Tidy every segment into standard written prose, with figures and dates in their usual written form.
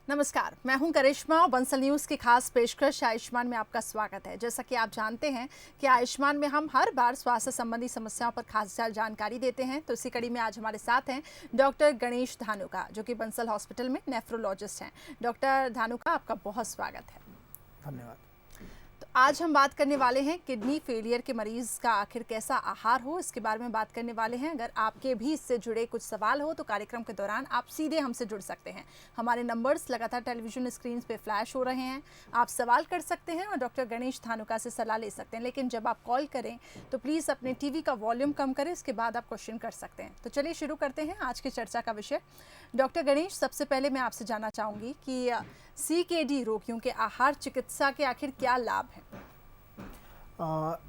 नमस्कार, मैं हूं करिश्मा और बंसल न्यूज़ की खास पेशकश आयुष्मान में आपका स्वागत है। जैसा कि आप जानते हैं कि आयुष्मान में हम हर बार स्वास्थ्य संबंधी समस्याओं पर खास जानकारी देते हैं। तो इसी कड़ी में आज हमारे साथ हैं डॉक्टर गणेश धानुका, जो कि बंसल हॉस्पिटल में नेफ्रोलॉजिस्ट हैं। डॉक्टर धानुका, आपका बहुत स्वागत है। धन्यवाद। तो आज हम बात करने वाले हैं किडनी फेलियर के मरीज का आखिर कैसा आहार हो, इसके बारे में बात करने वाले हैं। अगर आपके भी इससे जुड़े कुछ सवाल हो तो कार्यक्रम के दौरान आप सीधे हमसे जुड़ सकते हैं। हमारे नंबर्स लगातार टेलीविजन स्क्रीन पे फ्लैश हो रहे हैं। आप सवाल कर सकते हैं और डॉक्टर गणेश धानुका से सलाह ले सकते हैं। लेकिन जब आप कॉल करें तो प्लीज़ अपने टीवी का वॉल्यूम कम करें, इसके बाद आप क्वेश्चन कर सकते हैं। तो चलिए शुरू करते हैं आज की चर्चा का विषय। डॉक्टर गणेश, सबसे पहले मैं आपसे जानना चाहूँगी कि CKD रोगियों के आहार चिकित्सा के आखिर क्या लाभ हैं?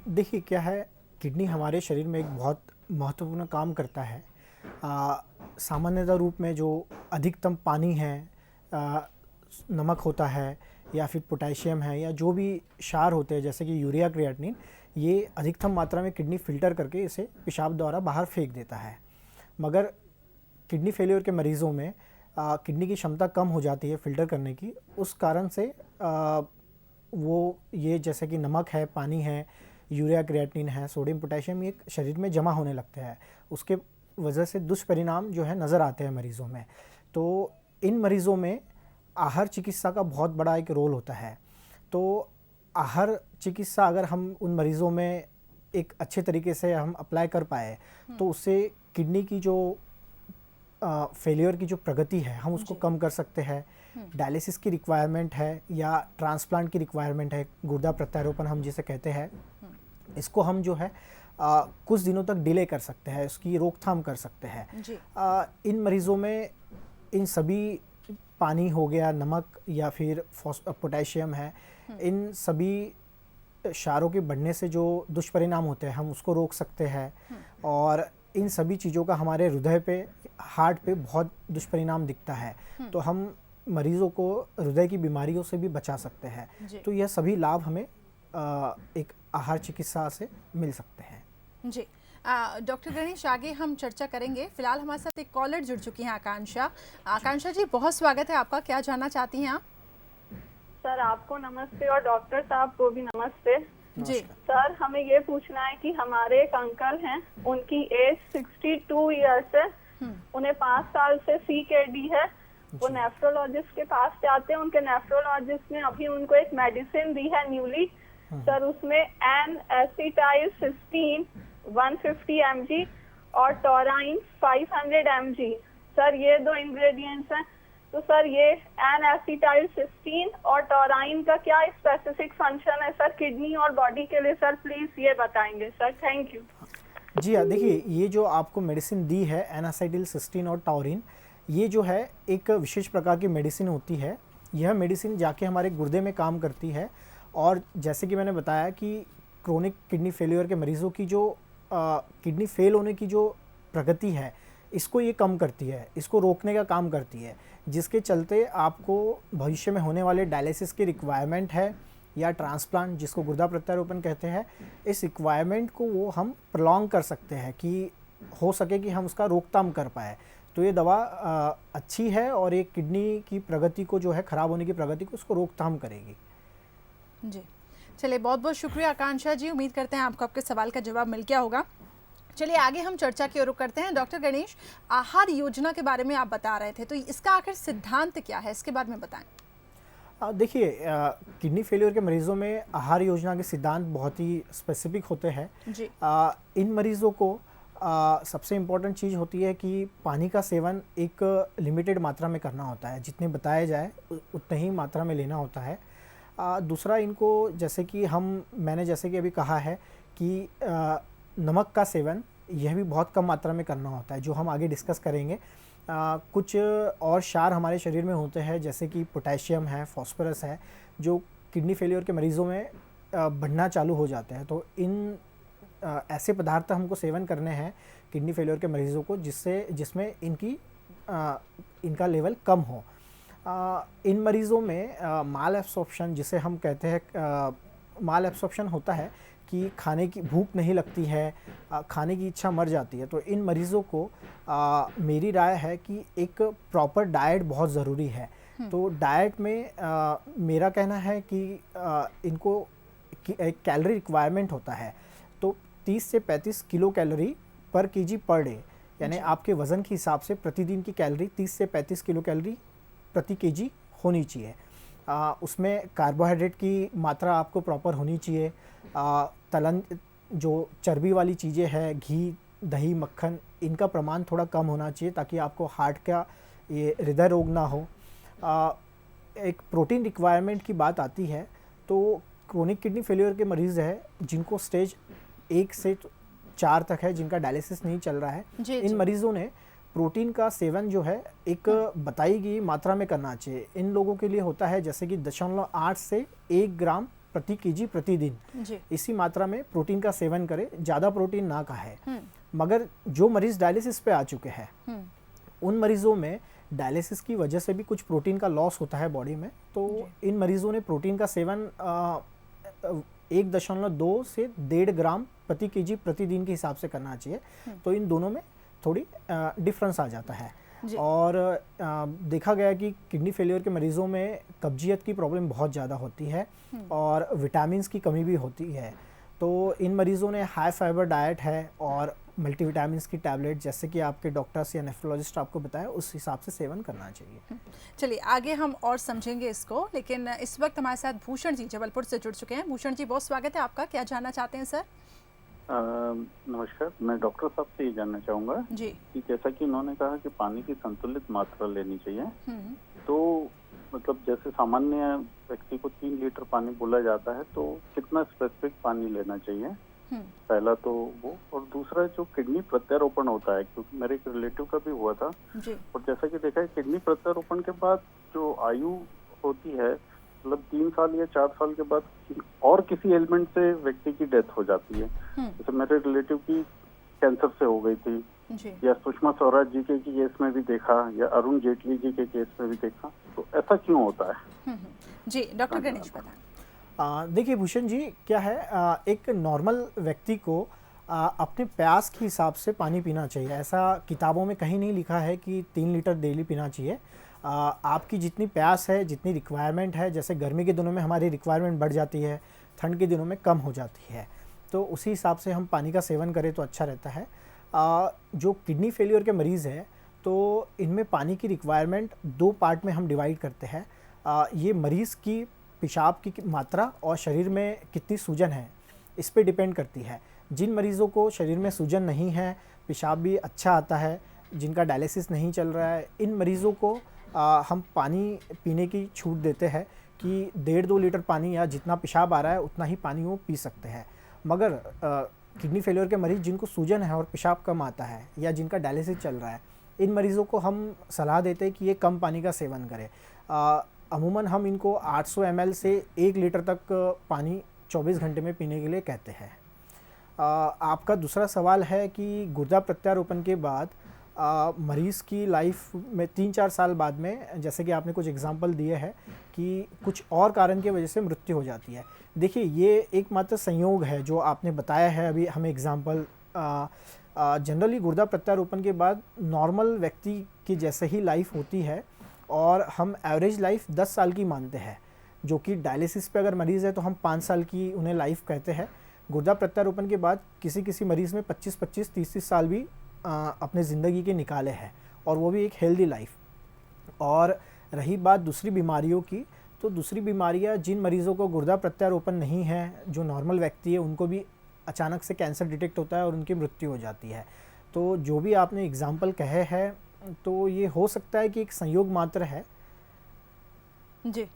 देखिए, क्या है, किडनी हमारे शरीर में एक बहुत महत्वपूर्ण काम करता है। सामान्यतः रूप में जो अधिकतम पानी है, नमक होता है या फिर पोटेशियम है या जो भी क्षार होते हैं जैसे कि यूरिया, क्रिएटिनिन, ये अधिकतम मात्रा में किडनी फिल्टर करके इसे पेशाब द्वारा बाहर फेंक देता है। मगर किडनी फेलियर के मरीज़ों में किडनी की क्षमता कम हो जाती है फिल्टर करने की। उस कारण से वो ये जैसे कि नमक है, पानी है, यूरिया, क्रिएटिनिन है, सोडियम, पोटेशियम, ये शरीर में जमा होने लगते हैं। उसके वजह से दुष्परिणाम जो है नज़र आते हैं मरीज़ों में। तो इन मरीज़ों में आहार चिकित्सा का बहुत बड़ा एक रोल होता है। तो आहार चिकित्सा अगर हम उन मरीज़ों में एक अच्छे तरीके से हम अप्लाई कर पाए तो उससे किडनी की जो फेलियर की जो प्रगति है हम उसको कम कर सकते हैं। डायलिसिस की रिक्वायरमेंट है या ट्रांसप्लांट की रिक्वायरमेंट है, गुर्दा प्रत्यारोपण हम जिसे कहते हैं, इसको हम जो है कुछ दिनों तक डिले कर सकते हैं, इसकी रोकथाम कर सकते हैं। इन मरीज़ों में इन सभी, पानी हो गया, नमक या फिर पोटेशियम है, इन सभी क्षारों के बढ़ने से जो दुष्परिणाम होते हैं हम उसको रोक सकते हैं। और इन सभी चीज़ों का हमारे हृदय पे, हार्ट पे बहुत दुष्परिणाम दिखता है। तो हम मरीज़ों को हृदय की बीमारियों से भी बचा सकते हैं। तो यह सभी लाभ हमें एक आहार चिकित्सा से मिल सकते हैं। जी डॉक्टर गणेश, आगे हम चर्चा करेंगे। फिलहाल हमारे साथ एक कॉलर जुड़ चुकी हैं, आकांक्षा। आकांक्षा जी, बहुत स्वागत है आपका। क्या जानना चाहती हैं आप? सर, आपको नमस्ते और डॉक्टर साहब को भी नमस्ते। जी सर, हमें ये पूछना है कि हमारे एक अंकल हैं, उनकी एज 62 ईयर्स है, उन्हें 5 साल से CKD है। वो नेफ्रोलॉजिस्ट के पास जाते हैं, उनके नेफ्रोलॉजिस्ट ने अभी उनको एक मेडिसिन दी है न्यूली। सर, उसमें N-acetyl-cysteine 150 mg और टोराइन 500 mg। सर, ये 2 इंग्रेडिएंट्स हैं। तो सर, ये N-acetyl-cysteine और टोराइन का क्या स्पेसिफिक फंक्शन है सर किडनी और बॉडी के लिए? सर प्लीज ये बताएंगे सर। Thank you. जी हाँ, देखिए, ये जो आपको मेडिसिन दी है N-acetyl-cysteine और टोरिन, ये जो है एक विशेष प्रकार की मेडिसिन होती है। यह मेडिसिन जाके हमारे गुर्दे में काम करती है और जैसे कि मैंने बताया कि क्रोनिक किडनी फेलियर के मरीज़ों की जो किडनी फेल होने की जो प्रगति है, इसको ये कम करती है, इसको रोकने का काम करती है, जिसके चलते आपको भविष्य में होने वाले डायलिसिस की रिक्वायरमेंट है या ट्रांसप्लांट, जिसको गुर्दा प्रत्यारोपण कहते हैं, इस रिक्वायरमेंट को वो हम प्रॉन्ग कर सकते हैं कि हो सके कि हम उसका रोकथाम कर पाए। तो ये दवा अच्छी है और ये किडनी की प्रगति को, जो है खराब होने की प्रगति को, उसको रोकथाम करेगी। जी, चलिए, बहुत बहुत शुक्रिया आकांक्षा जी। उम्मीद करते हैं आपको आपके सवाल का जवाब मिल गया होगा। चलिए आगे हम चर्चा की ओर रुख करते हैं। डॉक्टर गणेश, आहार योजना के बारे में आप बता रहे थे, तो इसका आखिर सिद्धांत क्या है, इसके बारे में बताएं। देखिए, किडनी फेलियर के मरीज़ों में आहार योजना के सिद्धांत बहुत ही स्पेसिफिक होते हैं। इन मरीज़ों को सबसे इम्पोर्टेंट चीज़ होती है कि पानी का सेवन एक लिमिटेड मात्रा में करना होता है, जितने बताया जाए उतने ही मात्रा में लेना होता है। दूसरा, इनको जैसे कि मैंने जैसे कि अभी कहा है कि नमक का सेवन, यह भी बहुत कम मात्रा में करना होता है, जो हम आगे डिस्कस करेंगे। कुछ और क्षार हमारे शरीर में होते हैं जैसे कि पोटेशियम है, फास्फोरस है, जो किडनी फेलियर के मरीज़ों में बढ़ना चालू हो जाते हैं। तो इन ऐसे पदार्थ हमको सेवन करने हैं किडनी फेलियर के मरीज़ों को, जिसमें इनका लेवल कम हो। इन मरीज़ों में माल एब्सॉर्प्शन, जिसे हम कहते हैं, माल एब्सॉर्प्शन होता है कि खाने की भूख नहीं लगती है, खाने की इच्छा मर जाती है, तो इन मरीज़ों को मेरी राय है कि एक प्रॉपर डाइट बहुत ज़रूरी है। तो डाइट में मेरा कहना है कि इनको एक कैलोरी रिक्वायरमेंट होता है, तो 30 से 35 किलो कैलोरी पर केजी पर डे, यानी आपके वज़न के हिसाब से प्रतिदिन की कैलोरी 30 से 35 किलो कैलोरी प्रति केजी होनी चाहिए। उसमें कार्बोहाइड्रेट की मात्रा आपको प्रॉपर होनी चाहिए। तलन जो चर्बी वाली चीज़ें हैं, घी, दही, मक्खन, इनका प्रमाण थोड़ा कम होना चाहिए ताकि आपको हार्ट का ये हृदय रोग ना हो। एक प्रोटीन रिक्वायरमेंट की बात आती है तो क्रोनिक किडनी फेलियर के मरीज़ है जिनको स्टेज 1 से 4 तक है, जिनका डायलिसिस नहीं चल रहा है, इन मरीज़ों ने प्रोटीन का सेवन जो है एक बताई गई मात्रा में करना चाहिए। इन लोगों के लिए होता है जैसे कि 0.8 से 1 ग्राम प्रति केजी प्रतिदिन, इसी मात्रा में प्रोटीन का सेवन करें, ज़्यादा प्रोटीन ना खाए। मगर जो मरीज़ डायलिसिस पे आ चुके हैं उन मरीज़ों में डायलिसिस की वजह से भी कुछ प्रोटीन का लॉस होता है बॉडी में, तो इन मरीज़ों ने प्रोटीन का सेवन 1.2 से 1.5 ग्राम प्रति केजी प्रतिदिन के हिसाब से करना चाहिए। तो इन दोनों में थोड़ी डिफरेंस आ जाता है। और देखा गया कि किडनी फेलियर के मरीज़ों में कब्जियत की प्रॉब्लम बहुत ज़्यादा होती है और विटामिन्स की कमी भी होती है। तो इन मरीज़ों ने हाई फाइबर डाइट है और मल्टीविटामिन्स की टैबलेट जैसे कि आपके डॉक्टर्स या नेफ्रोलॉजिस्ट आपको बताया उस हिसाब से सेवन करना चाहिए। चलिए आगे हम और समझेंगे इसको, लेकिन इस वक्त हमारे साथ भूषण जी जबलपुर से जुड़ चुके हैं। भूषण जी, बहुत स्वागत है आपका, क्या जानना चाहते हैं सर? नमस्कार, मैं डॉक्टर साहब से ये जानना चाहूँगा जी कि जैसा कि उन्होंने कहा कि पानी की संतुलित मात्रा लेनी चाहिए, तो मतलब जैसे सामान्य व्यक्ति को 3 लीटर पानी बोला जाता है, तो कितना स्पेसिफिक पानी लेना चाहिए? पहला तो वो, और दूसरा जो किडनी प्रत्यारोपण होता है, क्योंकि मेरे एक रिलेटिव का भी हुआ था जी। और जैसा कि देखा है किडनी प्रत्यारोपण के बाद जो आयु होती है, मतलब 3 साल या 4 साल के बाद और किसी एलिमेंट से व्यक्ति की डेथ हो जाती है। जैसे मेरे रिलेटिव की कैंसर से हो गई थी, या सुषमा स्वराज जी के केस में भी देखा, या अरुण जेटली जी के केस में भी देखा, तो ऐसा क्यों होता है? जी डॉक्टर गणेश बताएं। देखिए भूषण जी, क्या है, एक नॉर्मल व्यक्ति को अपने प्यास के हिसाब से पानी पीना चाहिए। ऐसा किताबों में कहीं नहीं लिखा है कि 3 लीटर डेली पीना चाहिए। आपकी जितनी प्यास है, जितनी रिक्वायरमेंट है, जैसे गर्मी के दिनों में हमारी रिक्वायरमेंट बढ़ जाती है, ठंड के दिनों में कम हो जाती है, तो उसी हिसाब से हम पानी का सेवन करें तो अच्छा रहता है। जो किडनी फेलियर के मरीज़ हैं तो इनमें पानी की रिक्वायरमेंट 2 पार्ट में हम डिवाइड करते हैं। ये मरीज़ की पेशाब की मात्रा और शरीर में कितनी सूजन है इस पे डिपेंड करती है। जिन मरीज़ों को शरीर में सूजन नहीं है, पेशाब भी अच्छा आता है, जिनका डायलिसिस नहीं चल रहा है, इन मरीज़ों को हम पानी पीने की छूट देते हैं कि 1.5-2 लीटर पानी या जितना पेशाब आ रहा है उतना ही पानी वो पी सकते हैं। मगर किडनी फेलियर के मरीज़ जिनको सूजन है और पेशाब कम आता है या जिनका डायलिसिस चल रहा है, इन मरीज़ों को हम सलाह देते हैं कि ये कम पानी का सेवन करें। अमूमन हम इनको 800 ml से 1 लीटर तक पानी 24 घंटे में पीने के लिए कहते हैं। आपका दूसरा सवाल है कि गुर्दा प्रत्यारोपण के बाद मरीज़ की लाइफ में 3-4 साल बाद में, jैसे कि आपने कुछ एग्जांपल दिए हैं कि कुछ और कारण की वजह से मृत्यु हो जाती है। देखिए, ये एकमात्र संयोग है जो आपने बताया है अभी हमें एग्जांपल। जनरली गुर्दा प्रत्यारोपण के बाद नॉर्मल व्यक्ति की जैसे ही लाइफ होती है और हम एवरेज लाइफ 10 साल की मानते हैं, जो कि डायलिसिस पे अगर मरीज़ है तो हम 5 साल की उन्हें लाइफ कहते हैं। गुर्दा प्रत्यारोपण के बाद किसी मरीज़ में 25-25, 30-30 साल भी अपने ज़िंदगी के निकाले हैं, और वो भी एक हेल्दी लाइफ। और रही बात दूसरी बीमारियों की, तो दूसरी बीमारियां जिन मरीज़ों को गुर्दा प्रत्यारोपण नहीं है, जो नॉर्मल व्यक्ति है, उनको भी अचानक से कैंसर डिटेक्ट होता है और उनकी मृत्यु हो जाती है। तो जो भी आपने एग्जाम्पल कहे हैं, तो ये हो सकता है कि एक संयोग मात्र है। जी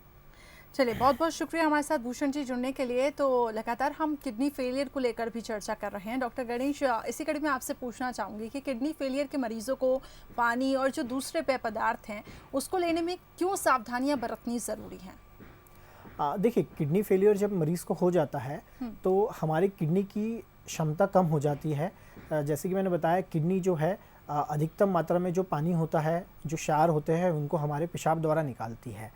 चलिए, बहुत बहुत शुक्रिया हमारे साथ भूषण जी जुड़ने के लिए। तो लगातार हम किडनी फेलियर को लेकर भी चर्चा कर रहे हैं। डॉक्टर गणेश, इसी कड़ी में आपसे पूछना चाहूँगी कि किडनी फेलियर के मरीजों को पानी और जो दूसरे पेय पदार्थ हैं उसको लेने में क्यों सावधानियां बरतनी ज़रूरी हैं? देखिए, किडनी फेलियर जब मरीज़ को हो जाता है तो हमारी किडनी की क्षमता कम हो जाती है। जैसे कि मैंने बताया, किडनी जो है अधिकतम मात्रा में जो पानी होता है, जो क्षार होते हैं, उनको हमारे पेशाब द्वारा निकालती है।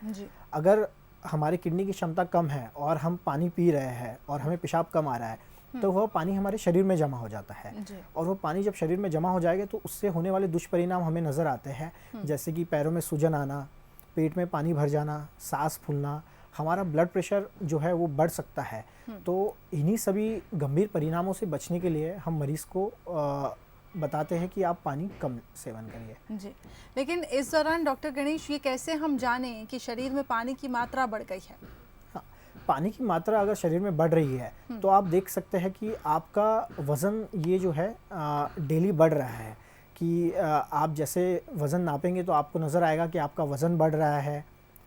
अगर हमारी किडनी की क्षमता कम है और हम पानी पी रहे हैं और हमें पेशाब कम आ रहा है, तो वह पानी हमारे शरीर में जमा हो जाता है। जी। और वो पानी जब शरीर में जमा हो जाएगा तो उससे होने वाले दुष्परिणाम हमें नज़र आते हैं, जैसे कि पैरों में सूजन आना, पेट में पानी भर जाना, सांस फूलना, हमारा ब्लड प्रेशर जो है वो बढ़ सकता है। तो इन्हीं सभी गंभीर परिणामों से बचने के लिए हम मरीज़ को बताते हैं कि आप पानी कम सेवन करिए। जी, लेकिन इस दौरान डॉक्टर गणेश, ये कैसे हम जानें कि शरीर में पानी की मात्रा बढ़ गई है? हाँ, पानी की मात्रा अगर शरीर में बढ़ रही है तो आप देख सकते हैं कि आपका वज़न ये जो है डेली बढ़ रहा है। कि आप जैसे वज़न नापेंगे तो आपको नज़र आएगा कि आपका वज़न बढ़ रहा है,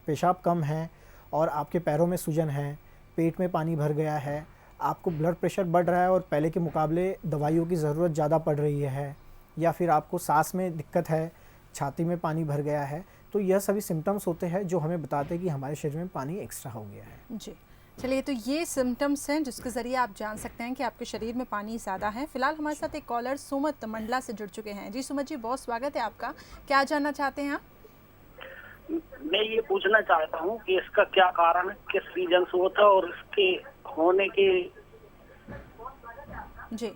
पेशाब कम है और आपके पैरों में सूजन है, पेट में पानी भर गया है, आपको ब्लड प्रेशर बढ़ रहा है और पहले के मुकाबले दवाइयों की ज़रूरत ज़्यादा पड़ रही है, या फिर आपको सांस में दिक्कत है, छाती में पानी भर गया है। तो यह सभी सिम्टम्स होते हैं जो हमें बताते हैं कि हमारे शरीर में पानी एक्स्ट्रा हो गया है। जी, चलिए, तो ये सिम्टम्स हैं जिसके ज़रिए आप जान सकते हैं कि आपके शरीर में पानी ज़्यादा है। फिलहाल हमारे साथ एक कॉलर सुमत मंडला से जुड़ चुके हैं। जी सुमत जी, बहुत स्वागत है आपका। क्या जानना चाहते हैं आप? मैं ये पूछना चाहता हूँ कि इसका क्या कारण है, किस रीजन से होता है और इसके होने के जी,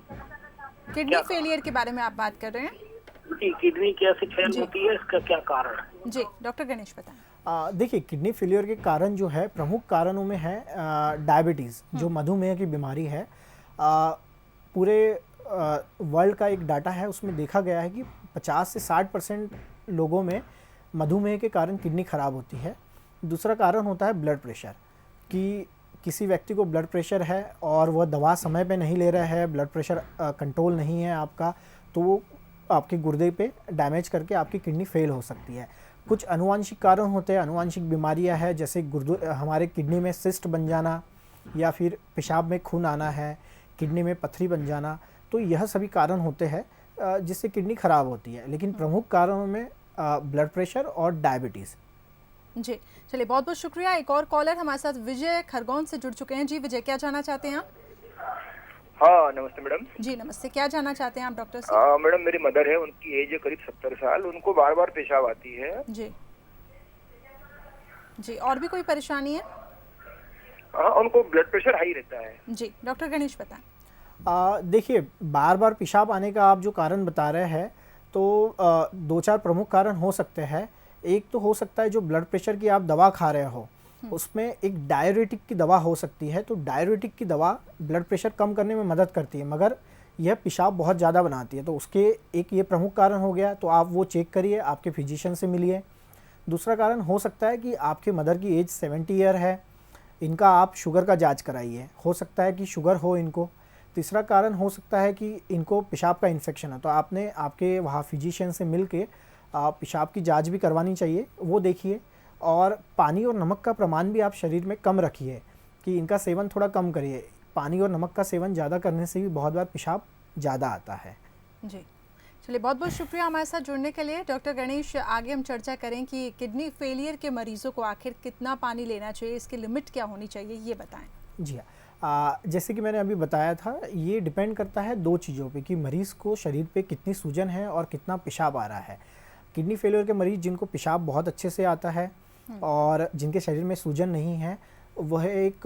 किडनी फेलियर के बारे में आप बात कर रहे हैं? किडनी कैसे फेल जी। होती है, इसका क्या कारण है? जी, डॉक्टर गणेश बताएं। देखिए, किडनी फेलियर के कारण जो है, प्रमुख कारणों में है डायबिटीज़, जो मधुमेह की बीमारी है। पूरे वर्ल्ड का एक डाटा है, उसमें देखा गया है कि 50 से 60% लोगों में मधुमेह के कारण किडनी खराब होती है। दूसरा कारण होता है ब्लड प्रेशर, कि किसी व्यक्ति को ब्लड प्रेशर है और वह दवा समय पे नहीं ले रहा है, ब्लड प्रेशर कंट्रोल नहीं है आपका, तो वो आपके गुर्दे पे डैमेज करके आपकी किडनी फेल हो सकती है। कुछ अनुवांशिक कारण होते हैं, अनुवांशिक बीमारियां हैं, जैसे हमारे किडनी में सिस्ट बन जाना, या फिर पेशाब में खून आना है, किडनी में पथरी बन जाना। तो यह सभी कारण होते हैं जिससे किडनी खराब होती है। लेकिन प्रमुख कारणों में ब्लड प्रेशर और डायबिटीज़। जी, चलिए, बहुत बहुत शुक्रिया। एक और कॉलर हमारे साथ विजय खरगोन से जुड़ चुके हैं। जी विजय, क्या जानना चाहते हैं आप? हाँ, नमस्ते मैडम। जी नमस्ते, क्या जानना चाहते हैं आप डॉक्टर से? मैडम, मेरी मदर है, उनकी एज है करीब 70 साल, उनको बार बार पेशाब आती है। जी जी, और भी कोई परेशानी है? हाँ, उनको ब्लड प्रेशर हाई रहता है। जी, डॉक्टर गणेश बताएं। देखिए, बार बार पेशाब आने का आप जो कारण बता रहे हैं, तो 2-4 प्रमुख कारण हो सकते हैं। एक तो हो सकता है जो ब्लड प्रेशर की आप दवा खा रहे हो, उसमें एक डाययूरेटिक की दवा हो सकती है। तो डाययूरेटिक की दवा ब्लड प्रेशर कम करने में मदद करती है, मगर यह पेशाब बहुत ज़्यादा बनाती है। तो उसके एक ये प्रमुख कारण हो गया, तो आप वो चेक करिए, आपके फिजिशियन से मिलिए। दूसरा कारण हो सकता है कि आपके मदर की एज 70 ईयर है, इनका आप शुगर का जांच कराइए, हो सकता है कि शुगर हो इनको। तीसरा कारण हो सकता है कि इनको पेशाब का इन्फेक्शन है, तो आपने आपके वहाँ फिजिशियन से मिल के पेशाब की जांच भी करवानी चाहिए, वो देखिए। और पानी और नमक का प्रमाण भी आप शरीर में कम रखिए, कि इनका सेवन थोड़ा कम करिए। पानी और नमक का सेवन ज़्यादा करने से भी बहुत बार पेशाब ज़्यादा आता है। जी, चलिए, बहुत बहुत शुक्रिया हमारे साथ जुड़ने के लिए। डॉक्टर गणेश, आगे हम चर्चा करें कि किडनी फेलियर के मरीजों को आखिर कितना पानी लेना चाहिए, इसकी लिमिट क्या होनी चाहिए, ये बताएं। जी हाँ, जैसे कि मैंने अभी बताया था, ये डिपेंड करता है 2 चीज़ों पे, कि मरीज़ को शरीर पे कितनी सूजन है और कितना पेशाब आ रहा है। किडनी फेलियर के मरीज़ जिनको पेशाब बहुत अच्छे से आता है और जिनके शरीर में सूजन नहीं है, वह एक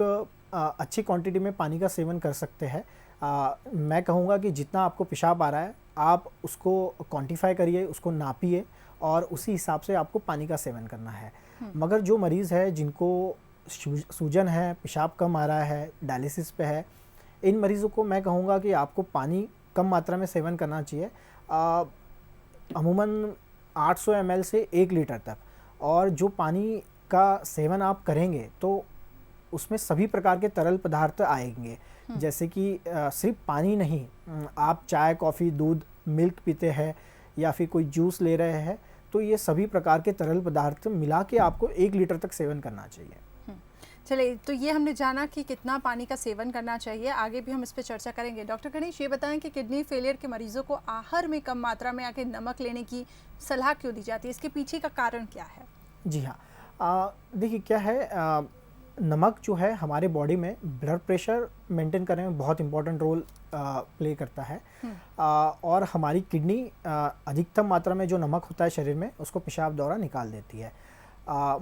अच्छी क्वांटिटी में पानी का सेवन कर सकते हैं। मैं कहूँगा कि जितना आपको पेशाब आ रहा है, आप उसको क्वांटिफाई करिए, उसको नापिए और उसी हिसाब से आपको पानी का सेवन करना है। मगर जो मरीज़ है जिनको सूजन है, पेशाब कम आ रहा है, डायलिसिस पे है, इन मरीज़ों को मैं कहूँगा कि आपको पानी कम मात्रा में सेवन करना चाहिए, अमूमन 800 ml से 1 लीटर तक। और जो पानी का सेवन आप करेंगे तो उसमें सभी प्रकार के तरल पदार्थ आएंगे, जैसे कि सिर्फ पानी नहीं, आप चाय, कॉफ़ी, दूध, मिल्क पीते हैं या फिर कोई जूस ले रहे हैं, तो ये सभी प्रकार के तरल पदार्थ मिला के आपको 1 लीटर तक सेवन करना चाहिए। चलिए, तो ये हमने जाना कि कितना पानी का सेवन करना चाहिए, आगे भी हम इस पर चर्चा करेंगे। डॉक्टर गणेश, ये बताएं कि किडनी फेलियर के मरीजों को आहार में कम मात्रा में आके नमक लेने की सलाह क्यों दी जाती है, इसके पीछे का कारण क्या है? जी हाँ, देखिए क्या है, नमक जो है हमारे बॉडी में ब्लड प्रेशर मेंटेन करने में बहुत इंपॉर्टेंट रोल प्ले करता है। और हमारी किडनी अधिकतम मात्रा में जो नमक होता है शरीर में, उसको पेशाब द्वारा निकाल देती है।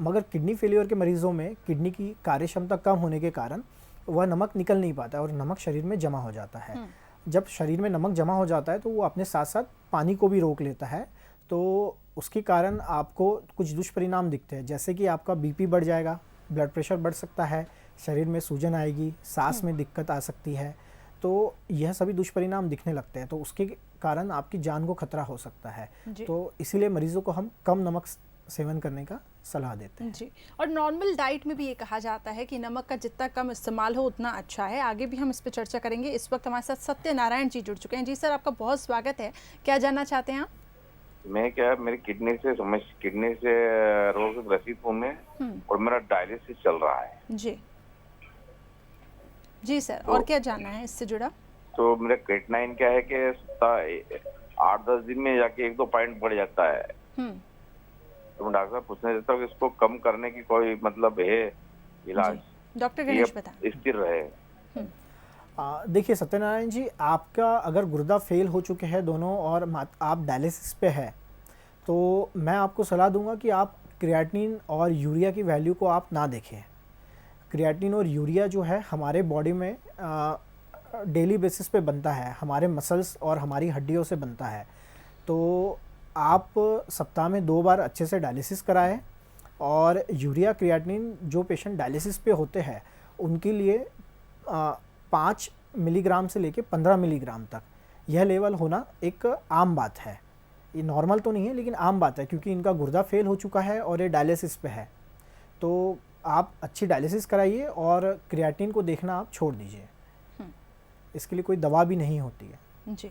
मगर किडनी फेलियर के मरीज़ों में किडनी की कार्यक्षमता कम होने के कारण वह नमक निकल नहीं पाता है और नमक शरीर में जमा हो जाता है। जब शरीर में नमक जमा हो जाता है तो वो अपने साथ साथ पानी को भी रोक लेता है, तो उसके कारण आपको कुछ दुष्परिणाम दिखते हैं, जैसे कि आपका बीपी बढ़ जाएगा, ब्लड प्रेशर बढ़ सकता है, शरीर में सूजन आएगी, सांस में दिक्कत आ सकती है। तो यह सभी दुष्परिणाम दिखने लगते हैं, तो उसके कारण आपकी जान को खतरा हो सकता है। तो इसीलिए मरीजों को हम कम नमक सेवन करने का सलाह देते हैं। जी, और नॉर्मल डाइट में भी ये कहा जाता है कि नमक का जितना कम इस्तेमाल हो उतना अच्छा है। आगे भी हम इस पर चर्चा करेंगे। इस वक्त हमारे साथ सत्यनारायण जी जुड़ चुके हैं। जी सर, आपका बहुत स्वागत है। क्या जानना चाहते हैं आप? मैं क्या, मेरी किडनी से रोग से ग्रसित हूँ मैं, और मेरा डायलिसिस चल रहा है। जी जी सर, और क्या जानना है इससे जुड़ा? तो मेरा क्रेटिनाइन क्या है कि 8-10 दिन में जाके 1-2 पॉइंट बढ़ जाता है। तो मैं डॉक्टर साहब पूछना चाहता हूँ कि इसको कम करने की कोई मतलब है इलाज? डॉक्टर गणेश बताएं। स्थिर रहे। देखिए सत्यनारायण जी, आपका अगर गुर्दा फेल हो चुके हैं दोनों और आप डायलिसिस पे है, तो मैं आपको सलाह दूंगा कि आप क्रिएटिनिन और यूरिया की वैल्यू को आप ना देखें। क्रिएटिनिन और यूरिया जो है हमारे बॉडी में डेली बेसिस पे बनता है, हमारे मसल्स और हमारी हड्डियों से बनता है। तो आप सप्ताह में 2 बार अच्छे से डायलिसिस कराएं, और यूरिया क्रिएटिनिन जो पेशेंट डायलिसिस पे होते हैं उनके लिए 5 मिलीग्राम से लेके 15 मिलीग्राम तक यह लेवल होना एक आम बात है। ये नॉर्मल तो नहीं है लेकिन आम बात है, क्योंकि इनका गुर्दा फेल हो चुका है और ये डायलिसिस पे है। तो आप अच्छी डायलिसिस कराइए और क्रिएटिनिन को देखना आप छोड़ दीजिए। इसके लिए कोई दवा भी नहीं होती है। जी,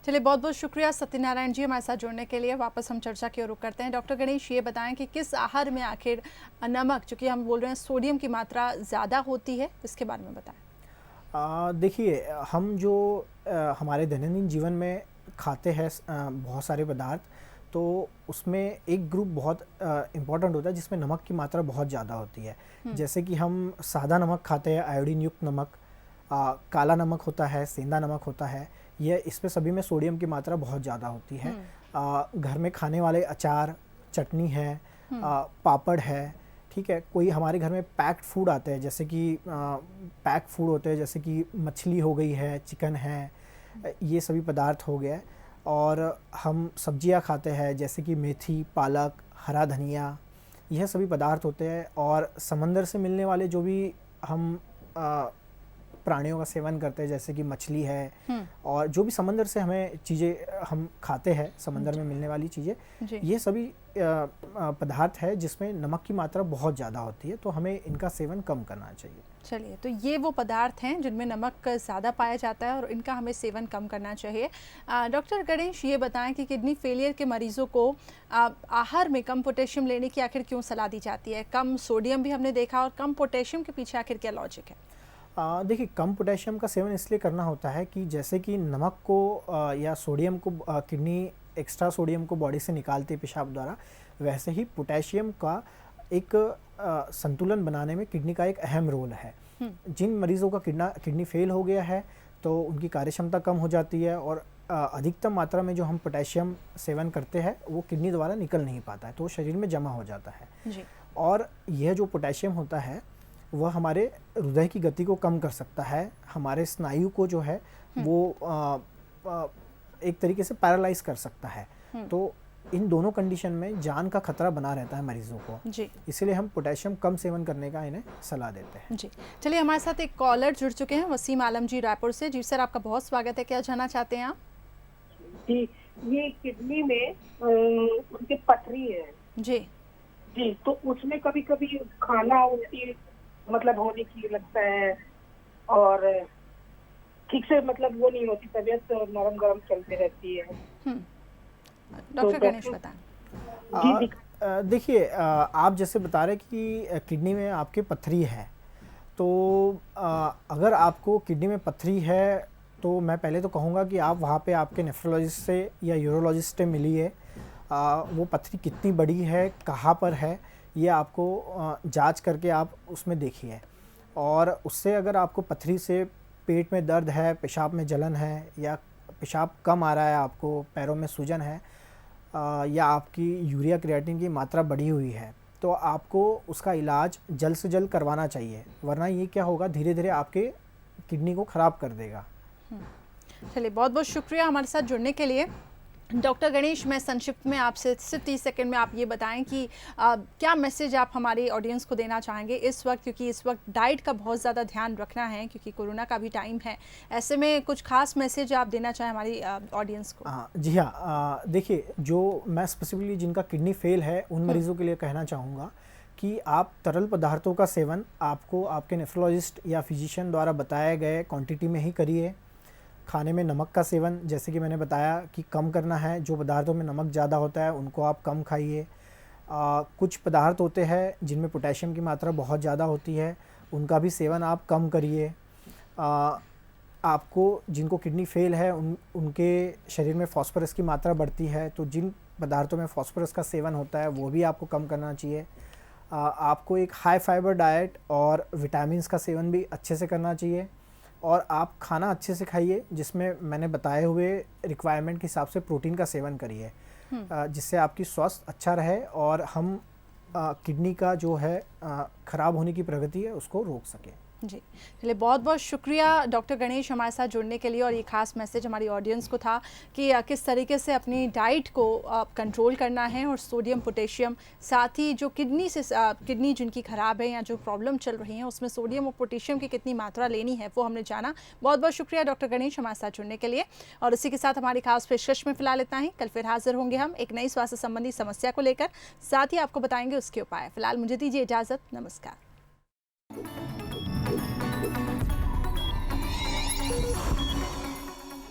चलिए, बहुत बहुत शुक्रिया सत्यनारायण जी हमारे साथ जुड़ने के लिए। वापस हम चर्चा की ओर रुख करते हैं। डॉक्टर गणेश, ये बताएं कि किस आहार में आखिर नमक, चूँकि हम बोल रहे हैं सोडियम की मात्रा ज़्यादा होती है, इसके बारे में बताएं। देखिए, हम जो हमारे दैनंदिन जीवन में खाते हैं बहुत सारे पदार्थ, तो उसमें एक ग्रुप बहुत इम्पॉर्टेंट होता है जिसमें नमक की मात्रा बहुत ज़्यादा होती है। जैसे कि हम सादा नमक खाते हैं, आयोडीन युक्त नमक, काला नमक होता है, सेंधा नमक होता है, यह इसमें सभी में सोडियम की मात्रा बहुत ज़्यादा होती है। घर में खाने वाले अचार, चटनी है, पापड़ है, ठीक है, कोई हमारे घर में पैक्ड फूड आते हैं, जैसे कि पैक्ड फूड होते हैं, जैसे कि मछली हो गई है, चिकन है, ये सभी पदार्थ हो गए। और हम सब्जियां खाते हैं जैसे कि मेथी, पालक, हरा धनिया, यह सभी पदार्थ होते हैं। और समंदर से मिलने वाले जो भी हम प्राणियों का सेवन करते हैं, जैसे कि मछली है, और जो भी समंदर से हमें चीज़ें हम खाते हैं, समंदर में मिलने वाली चीज़ें, ये सभी पदार्थ है जिसमें नमक की मात्रा बहुत ज़्यादा होती है, तो हमें इनका सेवन कम करना चाहिए। चलिए, तो ये वो पदार्थ हैं जिनमें नमक ज़्यादा पाया जाता है और इनका हमें सेवन कम करना चाहिए। डॉक्टर गणेश, ये बताएं कि किडनी फेलियर के मरीज़ों को आहार में कम पोटेशियम लेने की आखिर क्यों सलाह दी जाती है? कम सोडियम भी हमने देखा, और कम पोटेशियम के पीछे आखिर क्या लॉजिक है? देखिए, कम पोटेशियम का सेवन इसलिए करना होता है कि जैसे कि नमक को या सोडियम को किडनी एक्स्ट्रा सोडियम को बॉडी से निकालती है पेशाब द्वारा, वैसे ही पोटेशियम का एक संतुलन बनाने में किडनी का एक अहम रोल है। जिन मरीज़ों का किडनी फेल हो गया है तो उनकी कार्यक्षमता कम हो जाती है, और अधिकतम मात्रा में जो हम पोटेशियम सेवन करते हैं वो किडनी द्वारा निकल नहीं पाता है, तो वो शरीर में जमा हो जाता है जी। और यह जो पोटेशियम होता है वह हमारे हृदय की गति को कम कर सकता है, हमारे स्नायु को जो है वो एक तरीके से पैरालाइज कर सकता है। तो इन दोनों कंडीशन में जान का खतरा बना रहता है मरीजों को जी। इसलिए हम पोटेशियम कम सेवन करने का इन्हें सलाह देते हैं जी। चलिए, हमारे साथ एक कॉलर जुड़ चुके हैं, वसीम आलम जी रायपुर से। जी सर, आपका बहुत स्वागत है। क्या जानना चाहते हैं आप? जी, ये किडनी में उनके पथरी है जी जी, तो उसमें कभी कभी खाना उल्टी मतलब होने की लगता है, और ठीक से मतलब वो नहीं होती, तबीयत नरम गरम चलती रहती है। डॉक्टर गणेश बताएं। देखिए, आप जैसे बता रहे कि किडनी में आपके पथरी है, तो अगर आपको किडनी में पथरी है तो मैं पहले तो कहूँगा कि आप वहाँ पे आपके नेफ्रोलॉजिस्ट से या यूरोलॉजिस्ट से मिलिए। वो पथरी कितनी बड़ी है, कहाँ पर है, ये आपको जांच करके आप उसमें देखिए। और उससे अगर आपको पथरी से पेट में दर्द है, पेशाब में जलन है, या पेशाब कम आ रहा है, आपको पैरों में सूजन है, या आपकी यूरिया क्रिएटिनिन की मात्रा बढ़ी हुई है, तो आपको उसका इलाज जल्द से जल्द करवाना चाहिए, वरना ये क्या होगा, धीरे धीरे आपके किडनी को ख़राब कर देगा। चलिए, बहुत बहुत शुक्रिया हमारे साथ जुड़ने के लिए। डॉक्टर गणेश, मैं संक्षिप्त में आपसे सिर्फ 30 सेकंड में आप ये बताएं कि क्या मैसेज आप हमारे ऑडियंस को देना चाहेंगे इस वक्त, क्योंकि इस वक्त डाइट का बहुत ज़्यादा ध्यान रखना है क्योंकि कोरोना का भी टाइम है, ऐसे में कुछ खास मैसेज आप देना चाहें हमारी ऑडियंस को? जी हाँ, देखिए, जो मैं स्पेसिफिकली जिनका किडनी फेल है उन मरीज़ों के लिए कहना चाहूँगा कि आप तरल पदार्थों का सेवन आपको आपके नेफ्रोलॉजिस्ट या फिजिशियन द्वारा बताए गए क्वांटिटी में ही करिए। खाने में नमक का सेवन, जैसे कि मैंने बताया, कि कम करना है। जो पदार्थों में नमक ज़्यादा होता है उनको आप कम खाइए। कुछ पदार्थ होते हैं जिनमें पोटेशियम की मात्रा बहुत ज़्यादा होती है, उनका भी सेवन आप कम करिए। आपको जिनको किडनी फेल है उनके शरीर में फास्फोरस की मात्रा बढ़ती है, तो जिन पदार्थों में फास्फोरस का सेवन होता है वो भी आपको कम करना चाहिए। आपको एक हाई फाइबर डाइट और विटामिन्स का सेवन भी अच्छे से करना चाहिए, और आप खाना अच्छे से खाइए जिसमें मैंने बताए हुए रिक्वायरमेंट के हिसाब से प्रोटीन का सेवन करिए, जिससे आपकी स्वास्थ्य अच्छा रहे और हम किडनी का जो है ख़राब होने की प्रगति है उसको रोक सकें। जी, चलिए, बहुत बहुत शुक्रिया डॉक्टर गणेश हमारे साथ जुड़ने के लिए। और ये खास मैसेज हमारी ऑडियंस को था कि किस तरीके से अपनी डाइट को कंट्रोल करना है, और सोडियम, पोटेशियम, साथ ही जो किडनी जिनकी ख़राब है या जो प्रॉब्लम चल रही है उसमें सोडियम और पोटेशियम की कितनी मात्रा लेनी है वो हमने जाना। बहुत बहुत शुक्रिया डॉक्टर गणेश हमारे साथ जुड़ने के लिए। और इसी के साथ हमारी खास पेशकश में फिलहाल इतना ही। कल फिर हाजिर होंगे हम एक नई स्वास्थ्य संबंधी समस्या को लेकर, साथ ही आपको बताएंगे उसके उपाय। फिलहाल मुझे दीजिए इजाज़त, नमस्कार।